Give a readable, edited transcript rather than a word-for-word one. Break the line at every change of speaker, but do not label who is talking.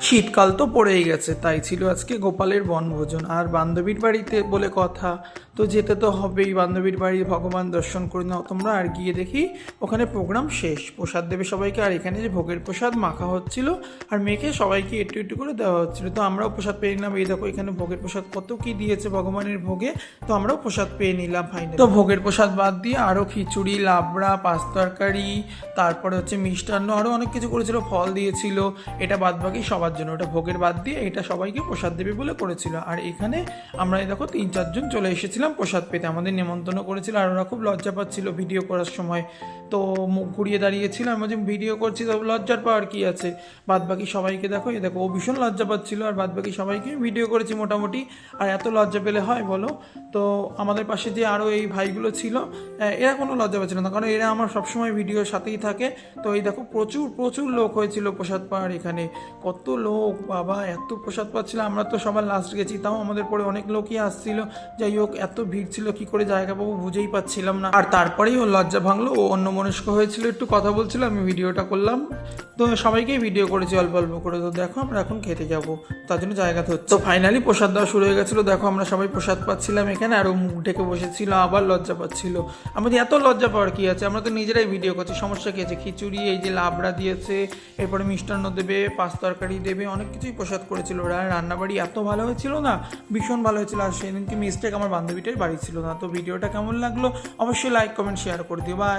শীতকাল তো পড়েই গেছে, তাই ছিল আজকে গোপালের বনভোজন। আর বান্ধবীর বাড়িতে বলে কথা, তো যেতে তো হবেই। বান্ধবীর বাড়ি ভগবান দর্শন করে নাও তোমরা। আর গিয়ে দেখি ওখানে প্রোগ্রাম শেষ, প্রসাদ দেবে সবাইকে। আর এখানে যে ভোগের প্রসাদ মাখা হচ্ছিল আর মেখে সবাইকে একটু একটু করে দেওয়া হচ্ছিল। তো আমরাও প্রসাদ পেয়ে নিলাম। এই দেখো এখানে ভোগের প্রসাদ কত কি দিয়েছে ভগবানের ভোগে, তো আমরাও প্রসাদ পেয়ে নিলাম ফাইনালি। তো ভোগের প্রসাদ বাদ দিয়ে আরও খিচুড়ি, লাবড়া, পাঁচ তরকারি, তারপরে হচ্ছে মিষ্টান্ন, আরও অনেক কিছু করেছিল, ফল দিয়েছিল। এটা বাদ বাকি সবার জন্য, ওটা ভোগের বাদ দিয়ে এটা সবাইকে প্রসাদ দেবে বলে করেছিল। আর এখানে আমরা এই দেখো 3-4 জন চলে এসেছিলাম প্রসাদ পেতে। আমাদের নেমন্তন্ন করেছিল আর ওরা খুব লজ্জা পাচ্ছিল ভিডিও করার সময়। তো মুখ ঘুরিয়ে দাঁড়িয়েছিলাম, আমি ভিডিও করছি, তো লজ্জার পাওয়ার কি আছে। বাদ বাকি সবাইকে দেখো, এই দেখো ও ভীষণ লজ্জা পাচ্ছিল। আর বাদ বাকি সবাইকে ভিডিও করেছি মোটামুটি। আর এত লজ্জা পেলে হয় বলো? তো আমাদের পাশে যে আরও এই ভাইগুলো ছিল, এরা কোনো লজ্জা পাচ্ছিল না, কারণ এরা আমার সবসময় ভিডিওর সাথেই থাকে। তো এই দেখো প্রচুর প্রচুর লোক হয়েছিল প্রসাদ পাওয়ার এখানে। কত লোক বাবা, এত প্রসাদ পাচ্ছিল। আমরা তো সবার লাস্ট গেছি, তাও আমাদের পরে অনেক লোকই আসছিল। যাই হোক, এত ভিড় ছিল, কি করে জায়গা পাবো বুঝেই পাচ্ছিলাম না। আর তারপরেই ও লজ্জা ভাঙলো, ও অন্যমনস্ক হয়েছিল, একটু কথা বলছিল, আমি ভিডিওটা করলাম। তো সবাইকেই ভিডিও করেছি অল্প অল্প করে। তো দেখো আমরা এখন খেতে যাবো, তার জন্য জায়গা ধরছি। তো ফাইনালি প্রসাদ দেওয়া শুরু হয়ে গেছিলো। দেখো আমরা সবাই প্রসাদ পাচ্ছিলাম এখানে, আর ও মুখ ঢেকে বসেছিল, আবার লজ্জা পাচ্ছিল। আমাদের এত লজ্জা পাওয়ার কি আছে, আমরা তো নিজেরাই ভিডিও করছি, সমস্যা কি আছে? খিচুড়ি, এই যে লাবড়া দিয়েছে, এরপরে মিষ্টান্ন দেবে, পাঁচ তরকারি দেবে, অনেক কিছুই প্রসাদ করেছিল ওরা। রান্নাবাড়ি এত ভালো হয়েছিল না, ভীষণ ভালো হয়েছিল। আর সেদিনকে মিস্টেক আমার বান্ধবীটার বাড়ি ছিল না। তো ভিডিওটা কেমন লাগলো অবশ্যই লাইক কমেন্ট শেয়ার করে দিও। বাই।